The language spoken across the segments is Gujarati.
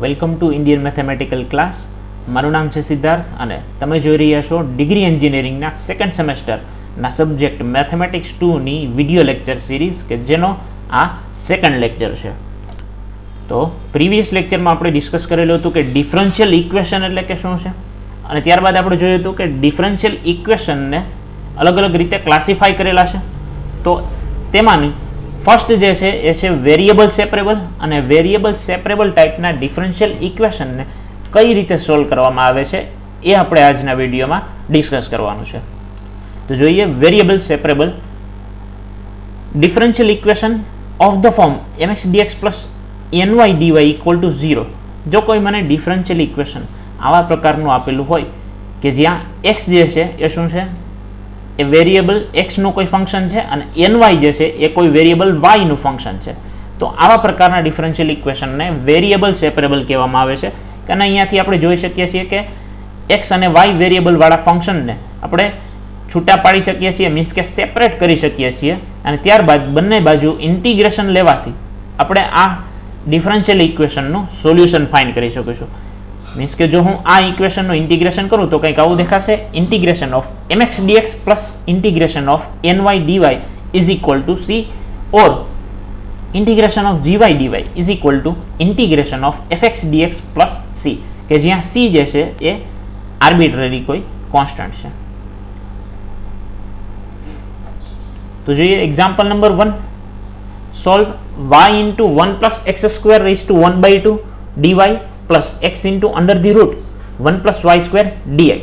Welcome to Indian mathematical class. મારું નામ છે સિદ્ધાર્થ અને તમે જોઈ રહ્યા છો ડિગ્રી એન્જિનિયરિંગના સેકન્ડ સેમેસ્ટરના સબ્જેક્ટ મેથેમેટિક્સ 2ની વિડીયો લેક્ચર સિરીઝ કે જેનો આ સેકન્ડ લેક્ચર છે. તો પ્રીવિયસ લેક્ચરમાં આપણે ડિસ્કસ કરેલું હતું કે ડિફરન્શિયલ ઇક્વેશન એટલે કે શું છે, અને ત્યારબાદ આપણે જોયું હતું કે ડિફરન્શિયલ ઇક્વેશનને અલગ અલગ રીતે ક્લાસિફાય કરેલા છે. તો તેમાંની ફર્સ્ટ જે છે એ છે વેરિયેબલ સેપરેબલ, અને વેરિયેબલ સેપરેબલ ટાઈપના ડિફરન્શિયલ ઇક્વેશનને કઈ રીતે સોલ્વ કરવામાં આવે છે એ આપણે આજના વિડીયોમાં ડિસ્કસ કરવાનું છે. તો જોઈએ variable separable differential equation of the form mx dx plus ny dy equal to 0. જો કોઈ મને ડિફરન્શિયલ ઇક્વેશન આવા પ્રકારનું આપેલું હોય કે જ્યાં x જે છે એ શું છે, એ વેરિયેબલ x નું કોઈ ફંક્શન છે અને ny જે છે એ કોઈ વેરિયેબલ y નું ફંક્શન છે, તો આવા પ્રકારના ડિફરન્શિયલ ઇક્વેશનને વેરિયેબલ સેપરેબલ કહેવામાં આવે છે. અને અહીંયાથી આપણે જોઈ શકીએ છીએ કે x અને y વેરિયેબલ વાળા ફંક્શનને આપણે છૂટા પાડી શકીએ છીએ, મીન્સ કે સેપરેટ કરી શકીએ છીએ, અને ત્યારબાદ બંને બાજુ ઇન્ટિગ્રેશન લેવાથી આપણે આ ડિફરન્શિયલ ઇક્વેશનનું સોલ્યુશન ફાઇન્ડ કરી શકીશું. મીન્સ કે જો હું આ ઇક્વેશનનું ઇન્ટિગ્રેશન કરું તો કંઈક આવું દેખાશે, integration of mx dx plus integration of ny dy is equal two c, or integration of gy dy is equal to integration of fx dx plus c, કે જ્યાં c જે છે એ આર્બિટ્રરી કોઈ કોન્સ્ટન્ટ છે. તો જોઈએ example number 1, solve y into 1 plus x square raise to 1/2 dy plus x into under the root 1 plus y square dx.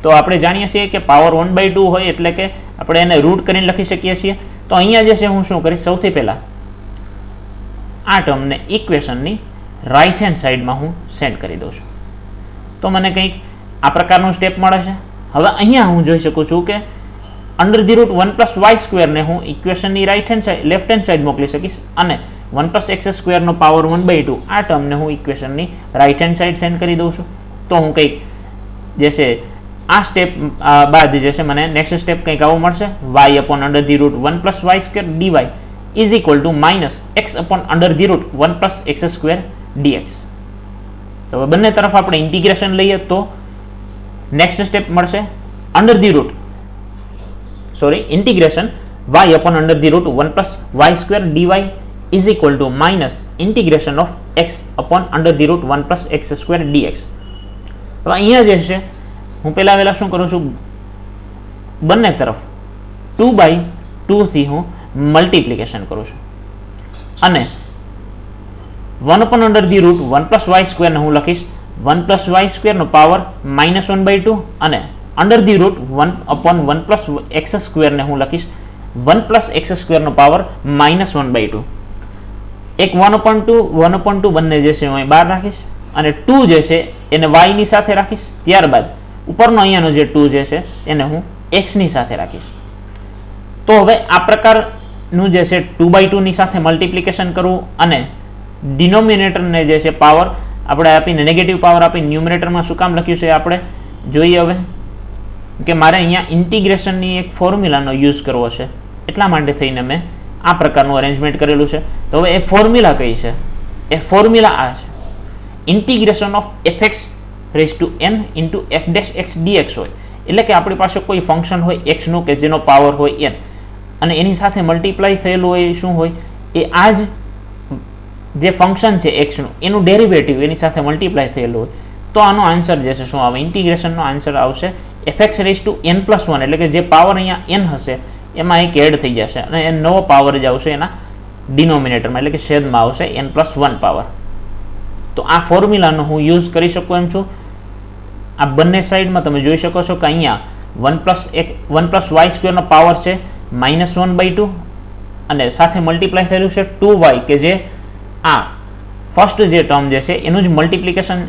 તો આપણે જાણીએ છીએ કે પાવર 1/2 હોય એટલે કે આપણે એને રૂટ કરીને લખી શકીએ છીએ. તો અહીંયા જે છે હું શું કરીશ, સૌથી પહેલાં આ ટર્મને ઇક્વેશનની રાઇટ હેન્ડ સાઈડમાં હું સેન્ડ કરી દઉં છું. તો મને કંઈક આ પ્રકારનું સ્ટેપ મળે છે. હવે અહીંયા હું જોઈ શકું છું કે under the root 1 plus y સ્ક્વેરને હું ઇક્વેશનની right hand side left hand side મોકલી શકીશ, અને 1 પ્લસ એક્સ સ્ક્વેરનો પાવર 1/2 આ ટર્મને હું ઇક્વેશનની રાઇટ હેન્ડ સાઈડ સેન્ડ કરી દઉં છું. તો હું કંઈક જે છે આ સ્ટેપ બાદ જે છે મને નેક્સ્ટ સ્ટેપ કંઈક આવું મળશે, y upon under the root 1 plus y square dy is equal to minus x upon under the root 1 plus x square dx. તો હવે બંને તરફ આપણે ઇન્ટિગ્રેશન લઈએ તો નેક્સ્ટ સ્ટેપ મળશે integration y upon under the root 1 plus y square dy is equal to minus integration of x upon under the root 1 plus x square dx. હવે અહીંયા જે છે હું પહેલા શું કરું છું, બંને તરફ 2/2 થી હું મલ્ટિપ્લિકેશન કરું છું, અને 1 upon under the root 1 plus y square ને હું લખીશ 1 plus y square નો પાવર -1/2, અને under the root 1 upon 1 plus x square ને હું લખીશ 1 plus x square નો પાવર -1/2. એક 1/2 બંને જે છે હું અહીં બહાર રાખીશ, અને 2 જે છે એને y ની સાથે રાખીશ, ત્યારબાદ ઉપરનો અહીંયાનો જે 2 જે છે એને હું x ની સાથે રાખીશ. તો હવે આ પ્રકારનું જે છે 2/2 ની સાથે મલ્ટિપ્લિકેશન કરવું, અને ડિનોમિનેટરને જે છે પાવર આપણે આપીને નેગેટિવ પાવર આપીને ન્યુમરેટરમાં શું કામ લખ્યું છે આપણે જોઈએ. હવે કે મારે અહીંયા ઇન્ટિગ્રેશનની એક ફોર્મ્યુલાનો યુઝ કરવો છે, એટલા માટે થઈને મેં આ પ્રકારનું અરેન્જમેન્ટ કરેલું છે. તો હવે એ ફોર્મ્યુલા કઈ છે, એ ફોર્મ્યુલા આ છે, integration of fx raise to n into f dash x dx હોય. એટલે કે આપણી પાસે કોઈ ફંક્શન હોય x નું કે જેનો પાવર હોય n, અને એની સાથે મલ્ટીપ્લાય થયેલું હોય શું હોય, એ આ જ જે ફંક્શન છે x નું એનું ડેરિવેટિવ એની સાથે મલ્ટીપ્લાય થયેલું હોય. તો આનો આન્સર જે છે શું આવે, ઇન્ટિગ્રેશનનો આન્સર આવશે fx raise to n plus 1, એટલે કે જે પાવર અહીંયા n હશે એમાં એક એડ થઈ જશે, અને એ નવો પાવર જ આવશે એના ડિનોમિનેટરમાં, એટલે કે છેદમાં આવશે n+1 પાવર. તો આ ફોર્મ્યુલાનો હું યુઝ કરી શકું એમ છું. આ બંને સાઈડમાં તમે જોઈ શકો છો કે અહીંયા 1 પ્લસ વાય સ્ક્વેરનો પાવર છે -1/2, અને સાથે મલ્ટીપ્લાય થયેલું છે 2y, કે જે આ ફર્સ્ટ જે ટર્મ જે છે એનું જ મલ્ટિપ્લિકેશન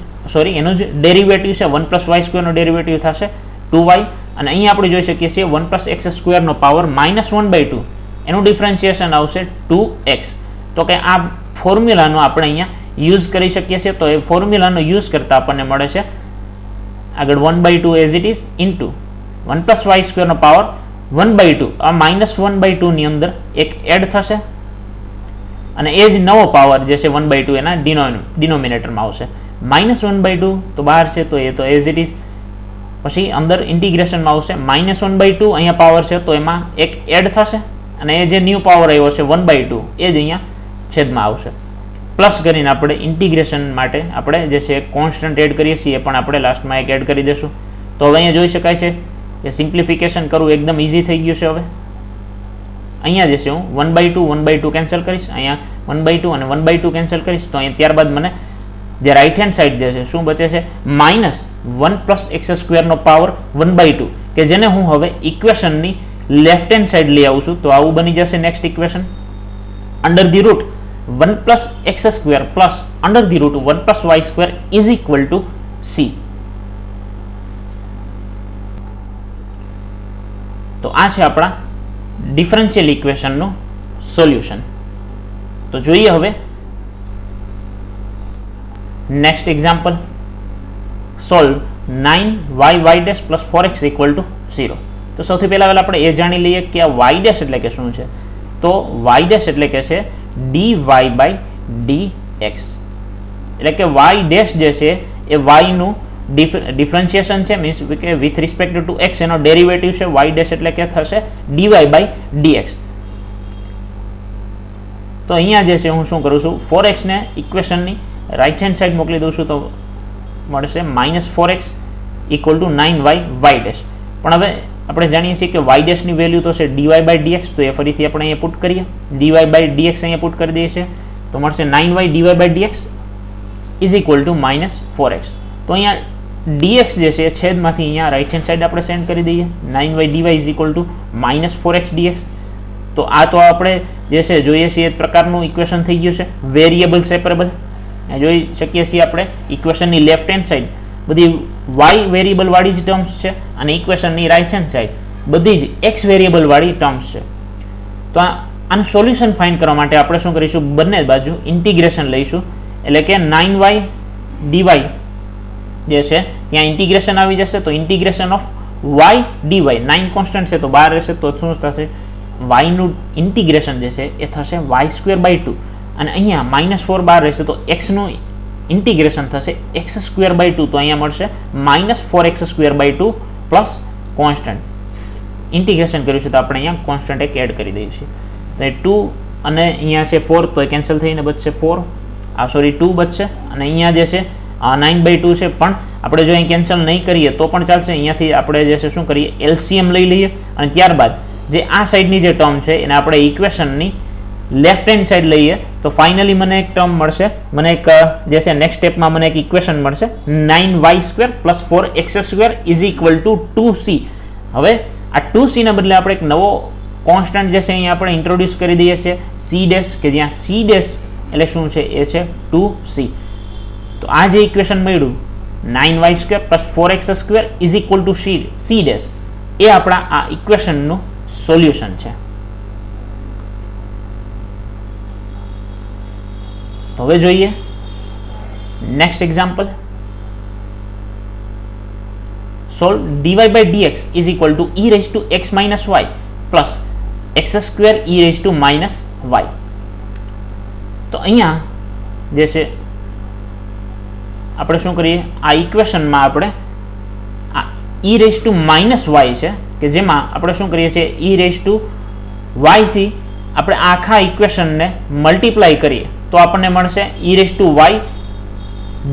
એનું જ ડેરિવેટિવ છે, 1 પ્લસ વાય સ્ક્વેરનો ડેરિવેટિવ થશે 2y, અને અહીંયા આપણે જોઈ શકીએ છીએ 1 પ્લસ એક્સ સ્ક્વેરનો પાવર -1/2 એનું ડિફરન્શિએશન આવશે 2x. તો કે આ ફોર્મ્યુલાનો આપણે અહીંયા યુઝ કરી શકીએ છીએ. તો એ ફોર્મ્યુલાનો યુઝ કરતા આપણને મળે છે આગળ 1/2 as it is into 1 plus y સ્ક્વેરનો પાવર 1/2, આ -1/2 ની અંદર એક એડ થશે, અને એ જ નવો પાવર જે છે 1/2 એના ડિનોમિનેટરમાં આવશે. -1/2 તો બહાર છે તો એ તો એઝ ઇટ ઇઝ. પછી અંદર ઇન્ટિગ્રેશનમાં આવશે -1/2, અહીંયા પાવર છે તો એમાં એક એડ થશે અને એ જે ન્યૂ પાવર આવ્યો છે 1/2 એ જ અહીંયા છેદમાં આવશે. પ્લસ કરીને આપણે ઇન્ટિગ્રેશન માટે આપણે જે છે કોન્સ્ટન્ટ એડ કરીએ છીએ એ પણ આપણે લાસ્ટમાં એક એડ કરી દઈશું. તો હવે અહીંયા જોઈ શકાય છે કે સિમ્પ્લિફિકેશન કરવું એકદમ ઇઝી થઈ ગયું છે. હવે અહીંયા જે છે હું 1/2 કેન્સલ કરીશ, અહીંયા 1/2 અને 1/2 કેન્સલ કરીશ તો અહીંયા ત્યારબાદ મને જે રાઇટ હેન્ડ સાઈડ જે છે શું બચે છે -1 + x² નો પાવર 1/2 કે જેને હું હવે ઇક્વેશનની લેફ્ટ હેન્ડ સાઈડ લઈ આવું છું. તો આવું બની જશે next equation √1 + x² +√1 + y² = c. તો આ છે આપણા ડિફરન્શિયલ ઇક્વેશનનું સોલ્યુશન. તો જોઈએ હવે next example. Solve 9y + 4x = 0. તો સૌથી પહેલા આપણે એ જાણી લઈએ કે આ y' એટલે કે શું છે. તો y' એટલે કે છે dy/dx, એટલે કે y' જે છે એ y નું ડિફરન્શિએશન છે, મીન્સ કે વિથ રિસ્પેક્ટ ટુ x એનો ડેરિવેટિવ છે. y' એટલે કે થશે dy/dx. તો અહીંયા જે છે હું શું કરું છું, 4x ને ઇક્વેશનની રાઇટ હેન્ડ સાઈડ મોકલી દઉં છું તો મળશે -4x = 9y. પણ હવે આપણે જાણીએ છીએ કે y' ની વેલ્યુ તો છે dy/dx, તો એ ફરીથી આપણે અહીંયા પુટ કરીએ. dy/dx અહીંયા પુટ કરી દઈએ છીએ તો મળશે 9y dy/dx = -4x. તો અહીંયા dx જે છે છેદમાંથી અહીંયા રાઇટ હેન્ડ સાઈડ આપણે સેન્ડ કરી દઈએ. 9y dy = -4x dx. તો આ તો આપણે જે છે જોઈએ છીએ એ પ્રકારનું ઇક્વેશન થઈ ગયું છે, વેરિયેબલ સેપરેબલ. જોઈ શકીએ છીએ આપણે ઇક્વેશનની લેફ્ટ હેન્ડ સાઈડ બધી y વેરિયેબલ વાળી જ ટર્મ્સ છે અને ઇક્વેશનની રાઇટ હેન્ડ સાઈડ બધી જ x વેરિયેબલ વાળી ટર્મ્સ છે. તો આનું સોલ્યુશન ફાઇન્ડ કરવા માટે આપણે શું કરીશું, બંને બાજુ ઇન્ટિગ્રેશન લઈશું. એટલે કે 9y dy જે છે ત્યાં ઇન્ટિગ્રેશન આવી જશે. તો integration of y dy, 9 constant છે તો બહાર રહેશે તો શું થશે, y નું ઇન્ટિગ્રેશન જે છે એ થશે y²/2 અને અહીંયા -4 બહાર રહેશે તો x નું ઇન્ટિગ્રેશન થશે x²/2. તો અહીંયા મળશે -4x²/2 પ્લસ કોન્સ્ટન્ટ. ઇન્ટિગ્રેશન કર્યું છે તો આપણે અહીંયા કોન્સ્ટન્ટ એક એડ કરી દઈએ છીએ. તો એ 2 અને અહીંયા છે 4 તો એ કેન્સલ થઈને બચશે 4, 2 બચશે. અને અહીંયા જે છે 9/2 છે પણ આપણે જો અહીં કેન્સલ નહીં કરીએ તો પણ ચાલશે. અહીંયાથી આપણે જે છે શું કરીએ, LCM લઈ લઈએ અને ત્યારબાદ જે આ સાઈડની જે ટર્મ છે એને આપણે ઇક્વેશનની લેફ્ટ હેન્ડ સાઈડ લઈએ તો ફાઇનલી મને એક ટર્મ મળશે, મને એક જે છે નેક્સ્ટ સ્ટેપમાં મને એક ઇક્વેશન મળશે 9y² + 4x² = 2c. હવે આ 2c ના બદલે આપણે એક નવો કોન્સ્ટન્ટ જે છે અહીંયા આપણે ઇન્ટ્રોડ્યુસ કરી દઈએ છીએ c', કે જ્યાં c' એટલે શું છે, એ છે 2c. તો આ જે ઇક્વેશન મળ્યું 9y² + 4x² = c', એ આપણા આ ઇક્વેશનનું સોલ્યુશન છે. તો હવે જોઈએ next example. Solve dy/dx = e⁻x y + x² e⁻y. તો અહીંયા જે છે આપણે શું કરીએ, આ ઇક્વેશનમાં આપણે આ e⁻y છે કે જેમાં આપણે શું કરીએ છીએ, e⁻y થી આપણે આખા ઇક્વેશનને મલ્ટીપ્લાય કરીએ તો આપણને મળશે e⁻y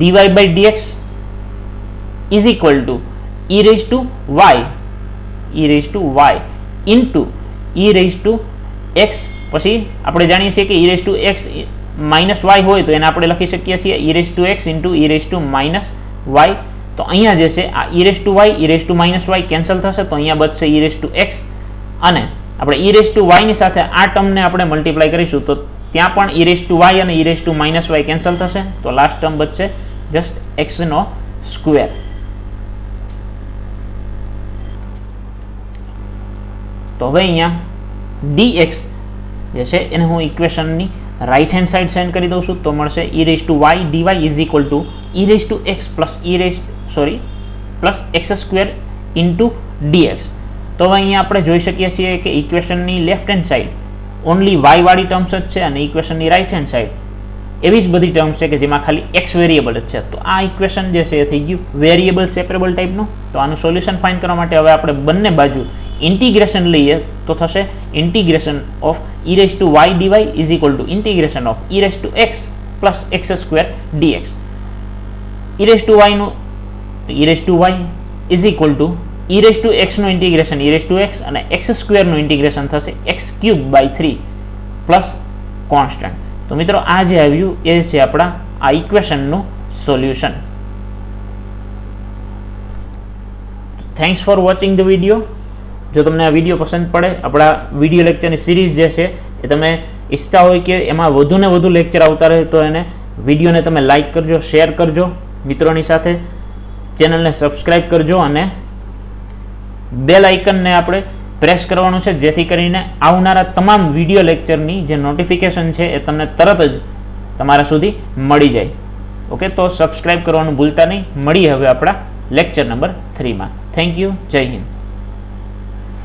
dy/dx = e⁻y પછી આપણે જાણીએ છીએ કે e⁻x -y હોય તો એને આપણે લખી શકીએ છીએ e⁻x × e⁻y. તો અહીંયા જે છે આ e⁻y કેન્સલ થશે તો અહીંયા બચશે e⁻x અને આપણે e⁻y ની સાથે આ ટર્મને આપણે મલ્ટીપ્લાય કરીશું તો ત્યાં પણ e⁻y અને e⁻y કેન્સલ થશે તો લાસ્ટ ટર્મ બચશે જસ્ટ x². તો હવે અહીંયા dx જે છે એને હું ઇક્વેશનની રાઇટ હેન્ડ સાઈડ સેન્ડ કરી દઉં છું તો મળશે e⁻y dy = e⁻x + x² × dx. તો હવે અહીંયા આપણે જોઈ શકીએ છીએ કે ઇક્વેશનની left hand side only y વાળી ટર્મ્સ જ છે અને ઇક્વેશનની રાઇટ હેન્ડ સાઈડ એવી જ બધી ટર્મ્સ છે કે જેમાં ખાલી એક્સ વેરિયેબલ જ છે. તો આ ઇક્વેશન જે છે એ થઈ ગયું વેરિયેબલ સેપરેબલ ટાઈપનું. તો આનું સોલ્યુશન ફાઇન્ડ કરવા માટે હવે આપણે બંને બાજુ ઇન્ટિગ્રેશન લઈએ તો થશે integration of e raise to y dy is equal to integration of e raise to x plus x square dx. e raise to y નું e raise to y is equal to e raise to x નું integration e raise to x અને x સ્ક્વેર નું ઇન્ટિગ્રેશન થશે x cube by 3 plus constant. તો મિત્રો આ જે આવ્યું એ છે આપણા આ ઇક્વેશનનું solution. Thanks for watching the video. જો તમને આ વિડીયો પસંદ પડે, આપણા વિડીયો લેક્ચરની સિરીઝ જે છે એ તમે ઈચ્છતા હોય કે એમાં વધુ ને વધુ લેક્ચર આવતા રહે તો એને વિડીયોને તમે લાઇક કરજો, શેર કરજો મિત્રોની સાથે, ચેનલને સબસ્ક્રાઈબ કરજો અને બેલ આઇકનને આપણે પ્રેસ કરવાનું છે જેથી કરીને આવનારા તમામ વિડીયો લેક્ચરની જે નોટિફિકેશન છે એ તમને તરત જ તમારા સુધી મળી જાય. ઓકે, તો સબસ્ક્રાઈબ કરવાનું ભૂલતા નહીં. મળીએ હવે આપણા લેક્ચર નંબર 3 માં. Thank you. જય હિન્દ.